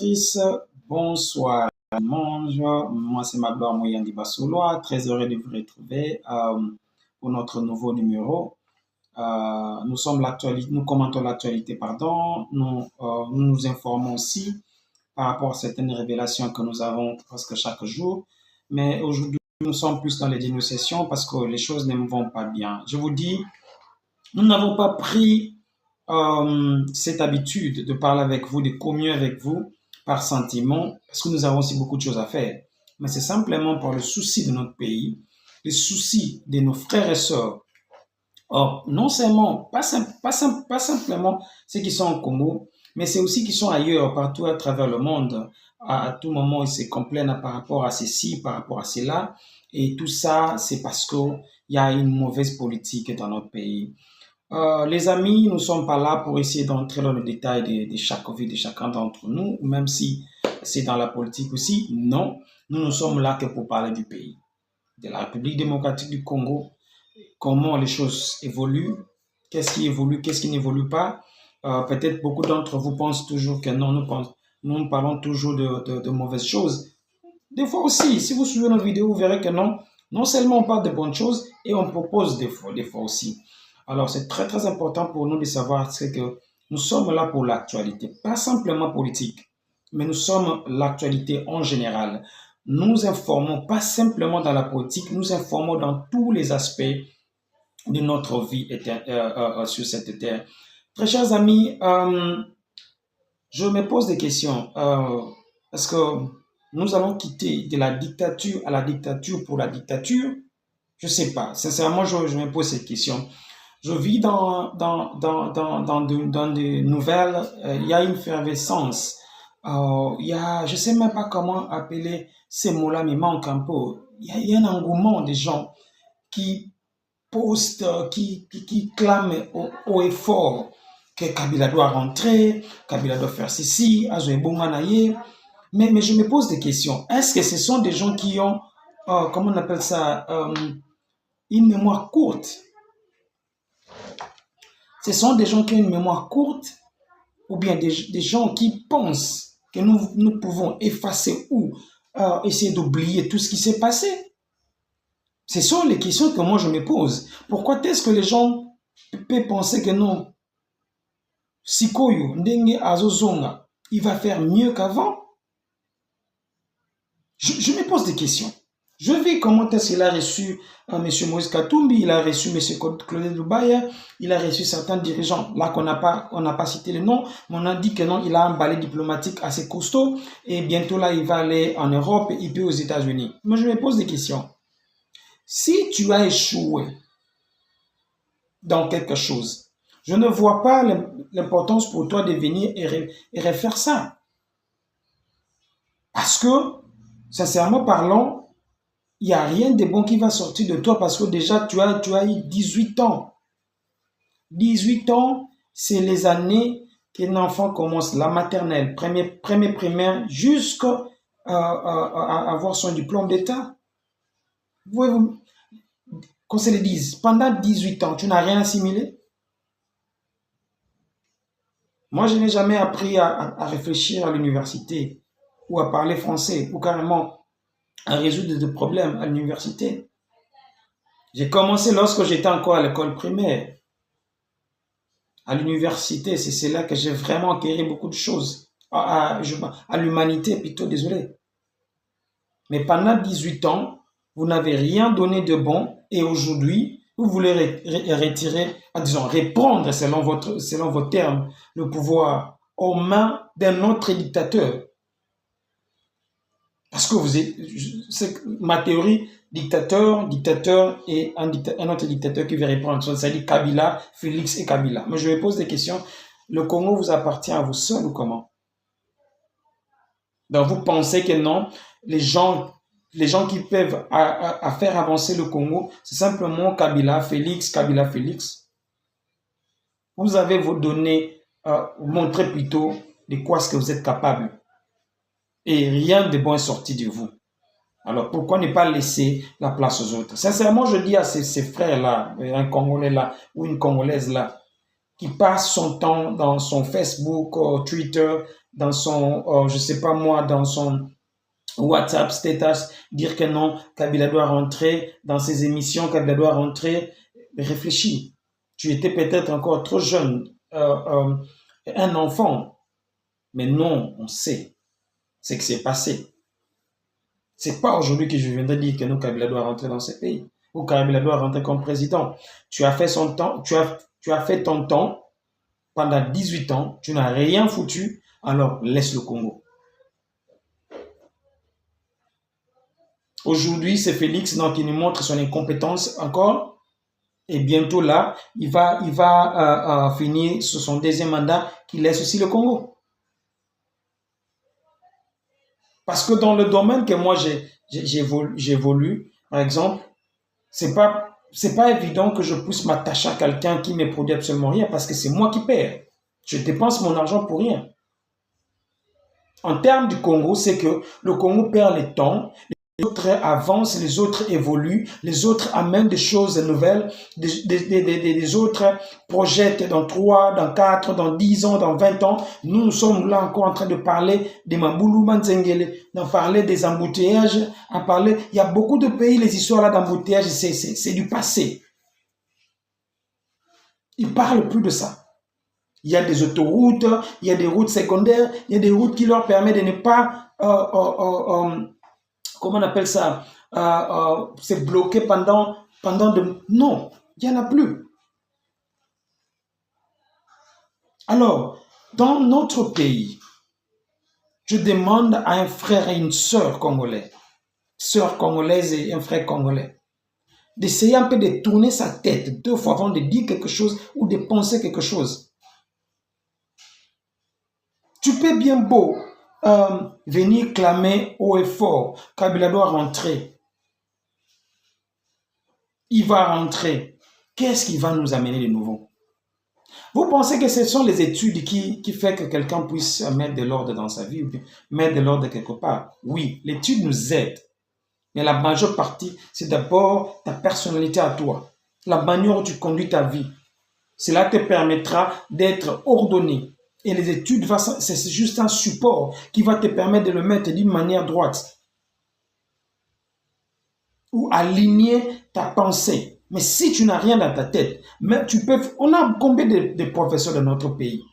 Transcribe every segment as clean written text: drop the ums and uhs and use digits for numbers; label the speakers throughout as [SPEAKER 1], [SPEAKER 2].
[SPEAKER 1] téléspectatrices, bonsoir. Bonjour, moi c'est Magloire Mouyandi Basoulois, très heureux de vous retrouver pour notre nouveau numéro. Nous commentons l'actualité, pardon. Nous nous informons aussi par rapport à certaines révélations que nous avons presque chaque jour. Mais aujourd'hui, nous sommes plus dans les dénonciations parce que les choses ne vont pas bien. Je vous dis, nous n'avons pas pris cette habitude de parler avec vous, de communier avec vous par sentiment, parce que nous avons aussi beaucoup de choses à faire. Mais c'est simplement par le souci de notre pays, le souci de nos frères et sœurs. Or, non seulement, pas simplement ceux qui sont au Congo, mais c'est aussi qui sont ailleurs, partout à travers le monde. À tout moment, ils se complainent par rapport à ceci, par rapport à cela. Et tout ça, c'est parce qu'il y a une mauvaise politique dans notre pays. Les amis, nous ne sommes pas là pour essayer d'entrer dans le détail de chaque vie de chacun d'entre nous, même si c'est dans la politique aussi. Non, nous ne sommes là que pour parler du pays, de la République démocratique du Congo, comment les choses évoluent, qu'est-ce qui évolue, qu'est-ce qui n'évolue pas. Peut-être beaucoup d'entre vous pensent toujours que non, nous parlons toujours de mauvaises choses. Des fois aussi, si vous suivez nos vidéos, vous verrez que non seulement on parle de bonnes choses, et on propose des fois aussi. Alors, c'est très, très important pour nous de savoir que nous sommes là pour l'actualité, pas simplement politique, mais nous sommes l'actualité en général. Nous informons pas simplement dans la politique, nous informons dans tous les aspects de notre vie sur cette terre. Très chers amis, je me pose des questions. Est-ce que nous allons quitter de la dictature à la dictature pour la dictature? Je ne sais pas. Sincèrement, je me pose cette question. Je vis dans des nouvelles, il y a une effervescence. Je ne sais même pas comment appeler ces mots-là, mais il manque un peu. Il y a un engouement des gens qui postent, qui clament au et fort que Kabila doit rentrer, Kabila doit faire ceci, mais je me pose des questions. Est-ce que ce sont des gens qui ont, comment on appelle ça, une mémoire courte? Ce sont des gens qui ont une mémoire courte ou bien des gens qui pensent que nous pouvons effacer ou essayer d'oublier tout ce qui s'est passé. Ce sont les questions que moi je me pose. Pourquoi est-ce que les gens peuvent penser que non, Sikoyo, Ndenge Azozonga, il va faire mieux qu'avant? Je me pose des questions. Je vis comment est-ce qu'il a reçu M. Moïse Katumbi, il a reçu M. Claude Lubaya, il a reçu certains dirigeants, là on n'a pas cité le nom, mais on a dit que non, il a un balai diplomatique assez costaud, et bientôt là, il va aller en Europe, il peut aux États-Unis. Moi, je me pose des questions. Si tu as échoué dans quelque chose, je ne vois pas l'importance pour toi de venir et refaire ça. Parce que, sincèrement parlant, il n'y a rien de bon qui va sortir de toi parce que déjà, tu as eu 18 ans. 18 ans, c'est les années qu'un enfant commence la maternelle, premier primaire, jusqu'à avoir son diplôme d'État. Qu'on se le dise, pendant 18 ans, tu n'as rien assimilé. Moi, je n'ai jamais appris à réfléchir à l'université ou à parler français ou carrément à résoudre des problèmes à l'université. J'ai commencé lorsque j'étais encore à l'école primaire. À l'université, c'est là que j'ai vraiment acquis beaucoup de choses. À l'humanité, plutôt, désolé. Mais pendant 18 ans, vous n'avez rien donné de bon et aujourd'hui, vous voulez retirer, disons, reprendre, selon vos termes, le pouvoir aux mains d'un autre dictateur. Parce que c'est ma théorie, dictateur et un autre dictateur qui veut reprendre. C'est-à-dire Kabila, Félix et Kabila. Mais je me pose des questions. Le Congo vous appartient à vous seul ou comment? Donc vous pensez que non, les gens qui peuvent à faire avancer le Congo, c'est simplement Kabila, Félix. Vous avez vos données, montrez plutôt de quoi est-ce que vous êtes capable. Et rien de bon est sorti de vous. Alors, pourquoi ne pas laisser la place aux autres? Sincèrement, je dis à ces frères-là, un Congolais là, ou une Congolaise là, qui passe son temps dans son Facebook, Twitter, dans son, je sais pas moi, dans son WhatsApp status, dire que non, Kabila doit rentrer dans ses émissions, Kabila doit rentrer. Réfléchis. Tu étais peut-être encore trop jeune, un enfant. Mais non, on sait ce qui s'est passé. C'est pas aujourd'hui que je viendrai dire que non, Kabila doit rentrer dans ce pays. Ou Kabila doit rentrer comme président. Tu as fait son temps, tu as fait ton temps pendant 18 ans, tu n'as rien foutu, alors laisse le Congo. Aujourd'hui, c'est Félix donc, qui nous montre son incompétence encore. Et bientôt là, il va finir sur son deuxième mandat qui laisse aussi le Congo. Parce que dans le domaine que moi j'évolue, par exemple, c'est pas évident que je puisse m'attacher à quelqu'un qui ne produit absolument rien parce que c'est moi qui perds. Je dépense mon argent pour rien. En termes du Congo, c'est que le Congo perd le temps, les autres avancent, les autres évoluent, les autres amènent des choses nouvelles, des autres projettent dans 3, dans 4, dans 10 ans, dans 20 ans. Nous sommes là encore en train de parler des Maboulou Manzengele, d'en parler des embouteillages, à parler. Il y a beaucoup de pays, les histoires là d'embouteillages, c'est du passé. Ils ne parlent plus de ça. Il y a des autoroutes, il y a des routes secondaires, il y a des routes qui leur permettent de ne pas comment on appelle ça, c'est bloqué pendant de... Non, il n'y en a plus. Alors, dans notre pays, je demande à un frère et une sœur congolais, sœur congolaise et un frère congolais, d'essayer un peu de tourner sa tête 2 fois avant de dire quelque chose ou de penser quelque chose. Tu peux bien beau venir clamer haut et fort, Kabila doit rentrer. Il va rentrer. Qu'est-ce qui va nous amener de nouveau? Vous pensez que ce sont les études qui font que quelqu'un puisse mettre de l'ordre dans sa vie, ou mettre de l'ordre quelque part? Oui, l'étude nous aide. Mais la majeure partie, c'est d'abord ta personnalité à toi. La manière dont tu conduis ta vie. Cela te permettra d'être ordonné. Et les études, c'est juste un support qui va te permettre de le mettre d'une manière droite. Ou aligner ta pensée. Mais si tu n'as rien dans ta tête, mais on a combien de professeurs dans notre pays?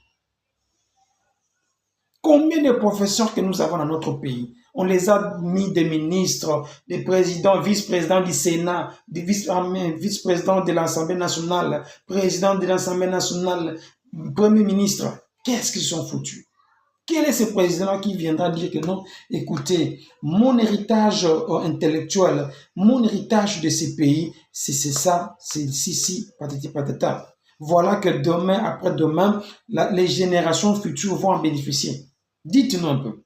[SPEAKER 1] Combien de professeurs que nous avons dans notre pays? On les a mis des ministres, des présidents, vice-présidents du Sénat, des vice-présidents de l'Assemblée nationale, président de l'Assemblée nationale, premier ministre. Qu'est-ce qu'ils sont foutus? Quel est ce président qui viendra dire que non, écoutez, mon héritage intellectuel, mon héritage de ces pays, c'est ça, c'est si, patati patata. Voilà que demain, après-demain, les générations futures vont en bénéficier. Dites-nous un peu.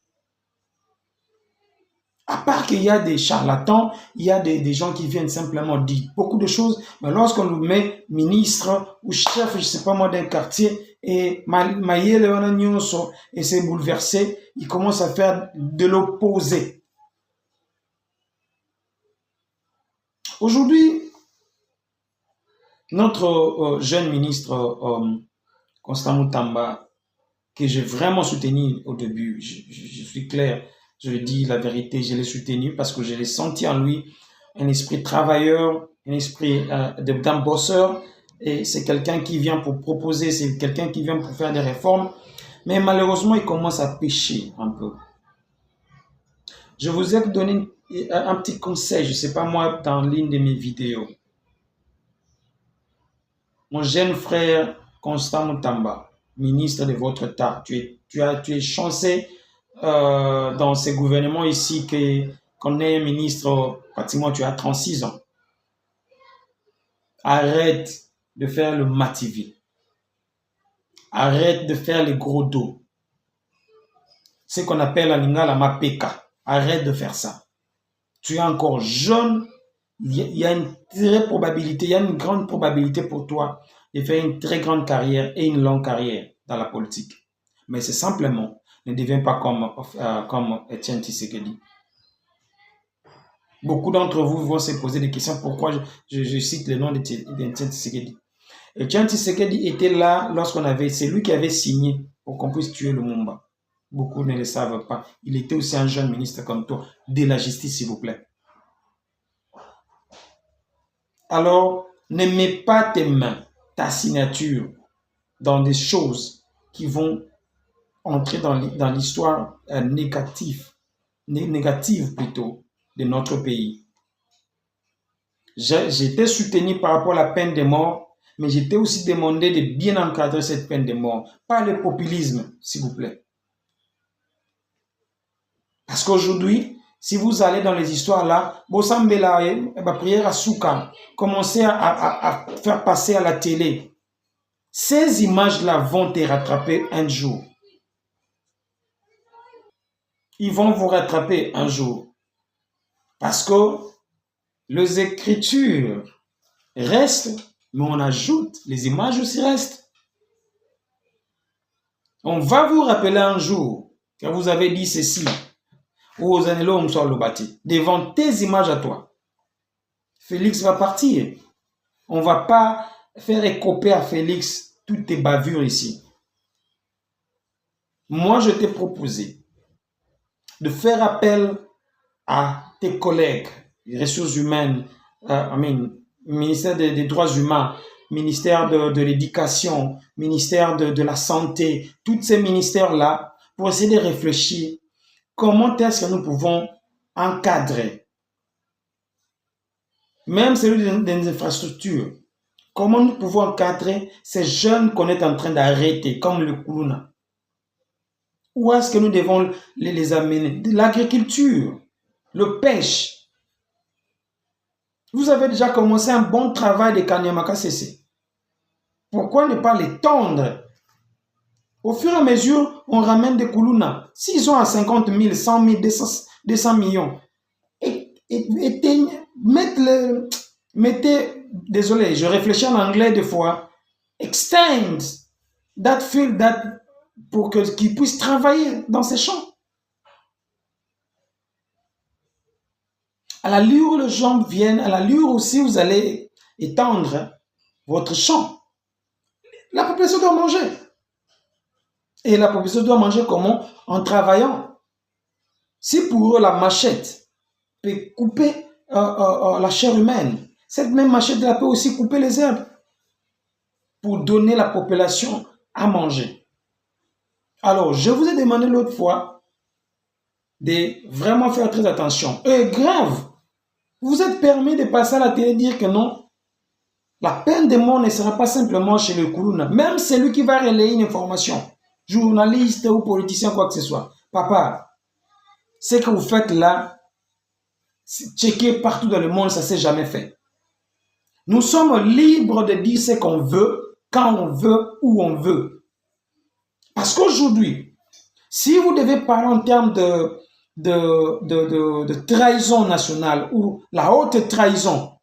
[SPEAKER 1] À part qu'il y a des charlatans, il y a des gens qui viennent simplement dire beaucoup de choses, mais lorsqu'on nous met ministre ou chef, je ne sais pas moi, d'un quartier, et et c'est bouleversé, il commence à faire de l'opposé. Aujourd'hui, notre jeune ministre Constant Mutamba, que j'ai vraiment soutenu au début, je suis clair, je le dis la vérité, je l'ai soutenu parce que je l'ai senti en lui un esprit travailleur, un esprit d'un bosseur, et c'est quelqu'un qui vient pour proposer, c'est quelqu'un qui vient pour faire des réformes, mais malheureusement, il commence à pécher un peu. Je vous ai donné un petit conseil, je ne sais pas moi, dans l'une de mes vidéos. Mon jeune frère Constant Mutamba, ministre de votre État, tu es chanceux dans ces gouvernements ici qu'on ait un ministre, pratiquement tu as 36 ans. Arrête de faire le mativé. Arrête de faire les gros dos. Ce qu'on appelle en lingala la mapeka. Arrête de faire ça. Tu es encore jeune. Il y a une probabilité, il y a une grande probabilité pour toi de faire une très grande carrière et une longue carrière dans la politique. Mais c'est simplement, ne deviens pas comme Etienne Tshisekedi. Beaucoup d'entre vous vont se poser des questions pourquoi je cite le nom d'Etienne Tshisekedi. Etienne Tshisekedi était là lorsqu'on avait, c'est lui qui avait signé pour qu'on puisse tuer Lumumba. Beaucoup ne le savent pas. Il était aussi un jeune ministre comme toi, de la justice, s'il vous plaît. Alors, ne mets pas tes mains, ta signature, dans des choses qui vont entrer dans l'histoire négative plutôt, de notre pays. J'étais soutenu par rapport à la peine de mort, mais j'étais aussi demandé de bien encadrer cette peine de mort. Pas le populisme, s'il vous plaît. Parce qu'aujourd'hui, si vous allez dans les histoires là, Bossambela, prière à Souka, commencez à faire passer à la télé. Ces images-là vont te rattraper un jour. Ils vont vous rattraper un jour. Parce que les écritures restent, mais on ajoute, les images aussi restent. On va vous rappeler un jour que vous avez dit ceci, ou aux années devant tes images à toi. Félix va partir. On ne va pas faire écoper à Félix toutes tes bavures ici. Moi, je t'ai proposé de faire appel à tes collègues, les ressources humaines, ministère des droits humains, ministère de l'éducation, ministère de la santé, tous ces ministères-là, pour essayer de réfléchir comment est-ce que nous pouvons encadrer, même celui des infrastructures, comment nous pouvons encadrer ces jeunes qu'on est en train d'arrêter, comme le Kuluna. Où est-ce que nous devons les amener? L'agriculture, le pêche. Vous avez déjà commencé un bon travail de Kanyamaka CC. Pourquoi ne pas les tendre? Au fur et à mesure, on ramène des Kuluna. S'ils sont à 50 000, 100 000, 200 millions, mettez, désolé, je réfléchis en anglais des fois, extend that field pour qu'ils puissent travailler dans ces champs. À l'allure où les gens viennent, à l'allure aussi vous allez étendre votre champ. La population doit manger. Et la population doit manger comment? En travaillant. Si pour eux la machette peut couper la chair humaine, cette même machette-là peut aussi couper les herbes pour donner à la population à manger. Alors, je vous ai demandé l'autre fois de vraiment faire très attention. Et grave, vous êtes permis de passer à la télé et dire que non, la peine de mort ne sera pas simplement chez le Kuluna. Même celui qui va relayer une information, journaliste ou politicien, quoi que ce soit. Papa, ce que vous faites là, checker partout dans le monde, ça ne s'est jamais fait. Nous sommes libres de dire ce qu'on veut, quand on veut, où on veut. Parce qu'aujourd'hui, si vous devez parler en termes de trahison nationale ou la haute trahison,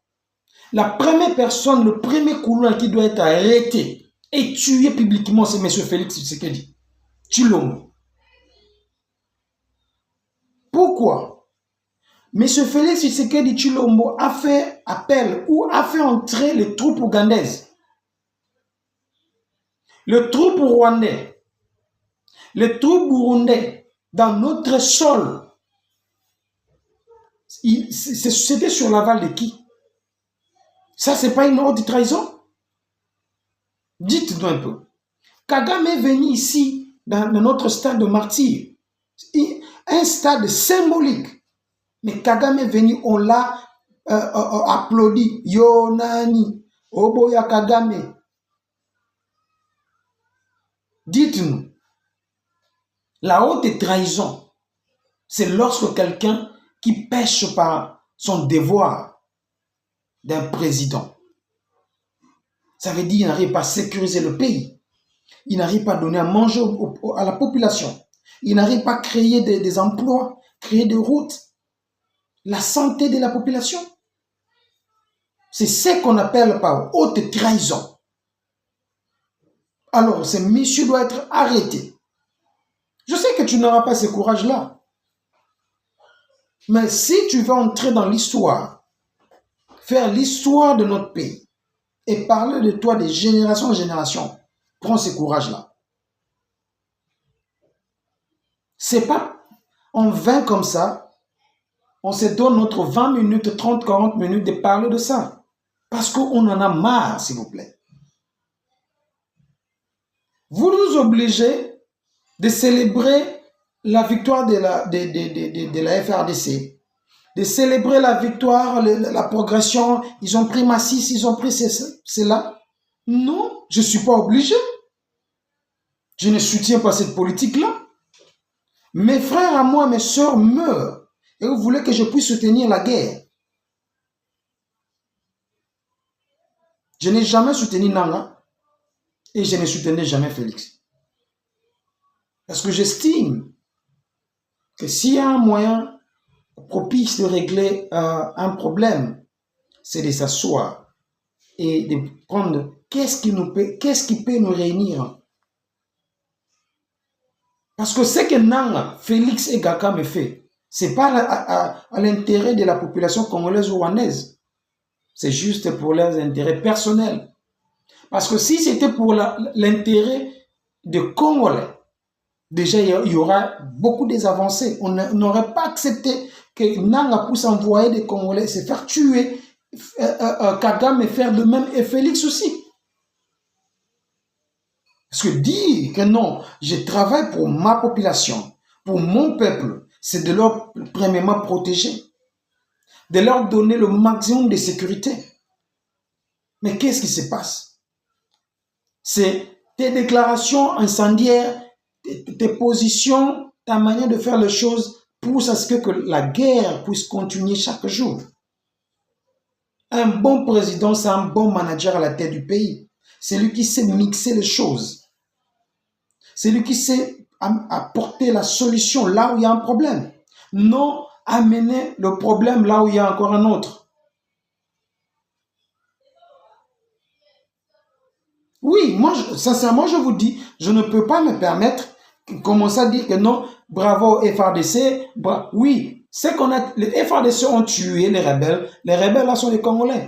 [SPEAKER 1] la première personne, le premier couloir qui doit être arrêté et tué publiquement, c'est M. Félix Tshisekedi Tshilombo. Pourquoi? M. Félix Tshisekedi Tshilombo a fait appel ou a fait entrer les troupes ougandaises, les troupes rwandais, les troupes burundais dans notre sol. C'était sur l'aval de qui? Ça, c'est pas une haute trahison? Dites-nous un peu. Kagame est venu ici, dans notre stade de martyrs, un stade symbolique. Mais Kagame est venu, on l'a applaudi. Yonani, Oboya Kagame. Dites-nous, la haute trahison, c'est lorsque quelqu'un qui pêche par son devoir d'un président. Ça veut dire qu'il n'arrive pas à sécuriser le pays. Il n'arrive pas à donner à manger à la population. Il n'arrive pas à créer des emplois, créer des routes. La santé de la population. C'est ce qu'on appelle par haute trahison. Alors, ce monsieur doit être arrêté. Je sais que tu n'auras pas ce courage-là. Mais si tu veux entrer dans l'histoire, faire l'histoire de notre pays et parler de toi de génération en génération, prends ce courage-là. C'est pas en vain comme ça. On se donne notre 20 minutes, 30, 40 minutes de parler de ça. Parce qu'on en a marre, s'il vous plaît. Vous nous obligez de célébrer la victoire de la FRDC, de célébrer la victoire, la progression. Ils ont pris Massis, ils ont pris cela. Non, je ne suis pas obligé. Je ne soutiens pas cette politique-là. Mes frères à moi, mes soeurs meurent. Et vous voulez que je puisse soutenir la guerre. Je n'ai jamais soutenu Nanga et je ne soutenais jamais Félix. Parce que j'estime que s'il y a un moyen propice de régler un problème, c'est de s'asseoir et de prendre qu'est-ce qui peut nous réunir. Parce que ce que Nanga, Félix et Gaka me fait, ce n'est pas à l'intérêt de la population congolaise ou rwandaise. C'est juste pour leurs intérêts personnels. Parce que si c'était pour l'intérêt des Congolais, déjà il y aura beaucoup des avancées. On n'aurait pas accepté que Nanga puisse envoyer des Congolais se faire tuer, Kagame faire de même et Félix aussi. Parce que dire que non, je travaille pour ma population, pour mon peuple, c'est de leur premièrement protéger, de leur donner le maximum de sécurité. Mais qu'est-ce qui se passe? C'est tes déclarations incendiaires, tes positions, ta manière de faire les choses pousse à ce que la guerre puisse continuer chaque jour. Un bon président, c'est un bon manager à la tête du pays. C'est lui qui sait mixer les choses. C'est lui qui sait apporter la solution là où il y a un problème. Non amener le problème là où il y a encore un autre. Oui, moi, sincèrement, je vous dis, je ne peux pas me permettre de commencer à dire que non, bravo FRDC. Oui, c'est qu'on a, les FRDC ont tué les rebelles. Les rebelles là sont les Congolais.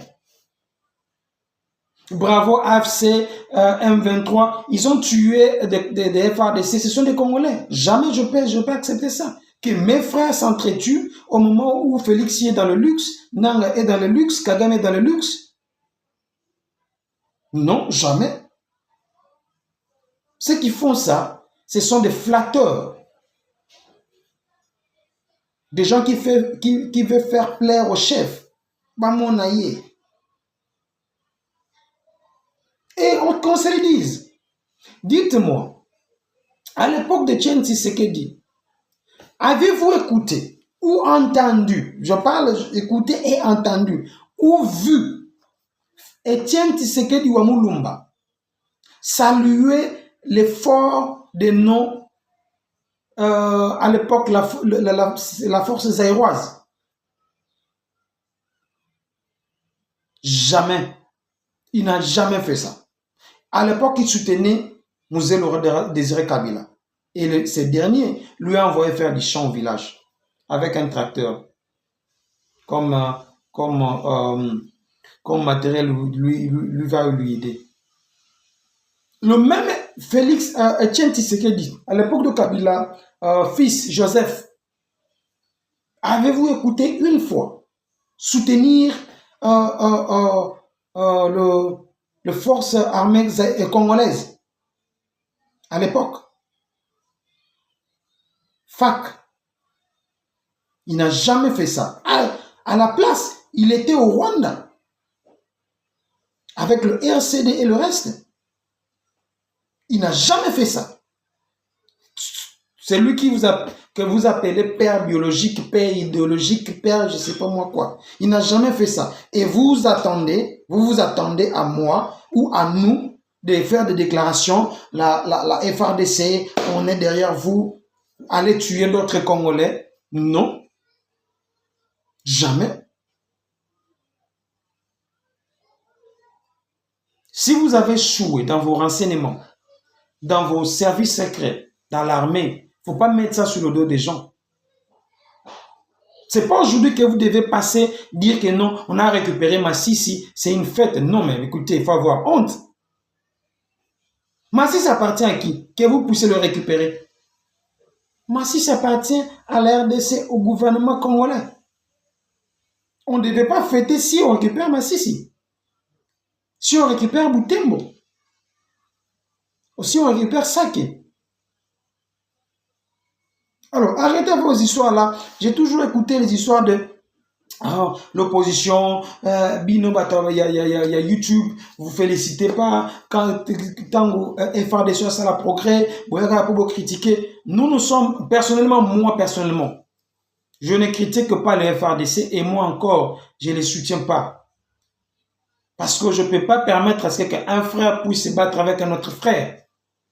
[SPEAKER 1] Bravo AFC, M23, ils ont tué des FRDC, ce sont des Congolais. Jamais je peux accepter ça. Que mes frères s'entretuent au moment où Félix est dans le luxe, Nanga est dans le luxe, Kagame est dans le luxe. Non, jamais. Ceux qui font ça, ce sont des flatteurs. Des gens qui veulent faire plaire au chef. Bamonaye. Et qu'on se le dise. Dites-moi, à l'époque de Etienne Tshisekedi, avez-vous écouté ou entendu, je parle écouté et entendu, ou vu Etienne Tshisekedi Wamulumba saluer l'effort des noms à l'époque la force zaïroise? Jamais. Il n'a jamais fait ça. À l'époque, il soutenait Mzee Laurent Désiré Kabila. Et ce dernier lui a envoyé faire du champ au village avec un tracteur comme matériel lui va lui aider. Le même Félix Etienne Tshisekedi, à l'époque de Kabila, fils Joseph, avez-vous écouté une fois soutenir le force armée congolaise à l'époque? FAC. Il n'a jamais fait ça. À la place, il était au Rwanda avec le RCD et le reste. Il n'a jamais fait ça. C'est lui que vous appelez père biologique, père idéologique, père je ne sais pas moi quoi. Il n'a jamais fait ça. Et vous vous attendez à moi ou à nous de faire des déclarations. La FRDC, on est derrière vous, allez tuer d'autres Congolais. Non. Jamais. Si vous avez échoué dans vos renseignements, dans vos services secrets, dans l'armée, il ne faut pas mettre ça sur le dos des gens. Ce n'est pas aujourd'hui que vous devez passer, dire que non, on a récupéré Masisi, c'est une fête. Non, mais écoutez, il faut avoir honte. Masisi appartient à qui? Que vous puissiez le récupérer. Massis appartient à la RDC, au gouvernement congolais. On ne devait pas fêter si on récupère Masisi. Si on récupère Butembo. Ou si on récupère Sake. Alors, arrêtez vos histoires là. J'ai toujours écouté les histoires de l'opposition, Bino il y a YouTube, vous félicitez pas, quand FRDC ça la progrès, vous avez critiquer. Nous sommes, moi personnellement, je ne critique pas le FRDC et moi encore, je ne les soutiens pas. Parce que je ne peux pas permettre à ce qu'un frère puisse se battre avec un autre frère.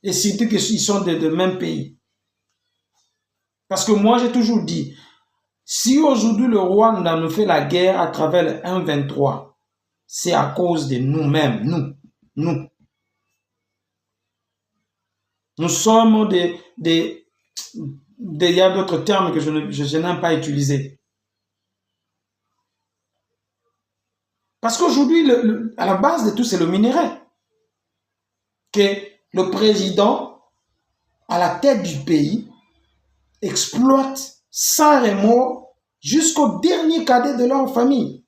[SPEAKER 1] Et surtout qu'ils sont de même pays. Parce que moi, j'ai toujours dit, si aujourd'hui le Rwanda nous fait la guerre à travers le 1-23, c'est à cause de nous-mêmes, nous. Nous sommes il y a d'autres termes que je n'aime pas utiliser. Parce qu'aujourd'hui, à la base de tout, c'est le minerai. Que le président, à la tête du pays, exploite sans remords jusqu'au dernier cadet de leur famille.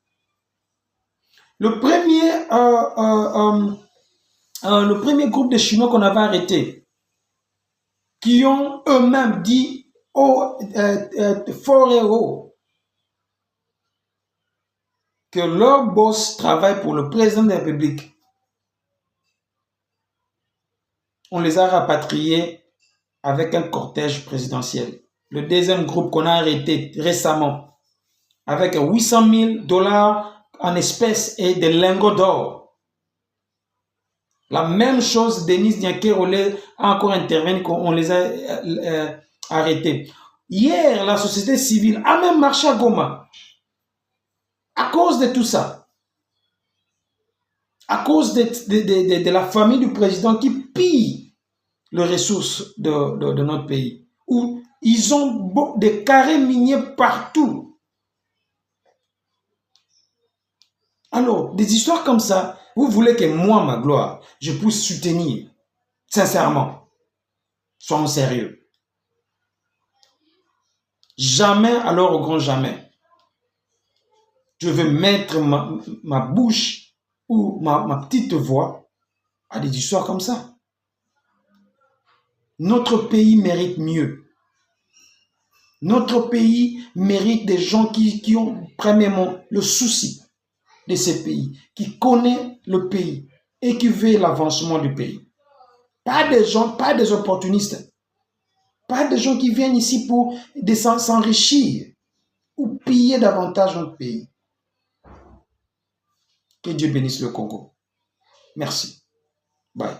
[SPEAKER 1] Le premier groupe de Chinois qu'on avait arrêté, qui ont eux-mêmes dit fort et haut que leur boss travaille pour le président de la République. On les a rapatriés avec un cortège présidentiel. Le deuxième groupe qu'on a arrêté récemment, avec 800 000 $ en espèces et des lingots d'or. La même chose, Denis Niaké-Rolé a encore intervenu, on les a arrêtés. Hier, la société civile a même marché à Goma. À cause de tout ça. À cause de la famille du président qui pille les ressources de notre pays. Où ils ont des carrés miniers partout. Alors, des histoires comme ça, vous voulez que moi, ma gloire, je puisse soutenir, sincèrement. Soyons sérieux. Jamais, alors au grand jamais, je vais mettre ma bouche ou ma petite voix à des histoires comme ça. Notre pays mérite mieux. Notre pays mérite des gens qui ont premièrement le souci de ce pays, qui connaissent le pays et qui veulent l'avancement du pays. Pas des gens, pas des opportunistes. Pas des gens qui viennent ici pour s'enrichir ou piller davantage notre pays. Que Dieu bénisse le Congo. Merci. Bye.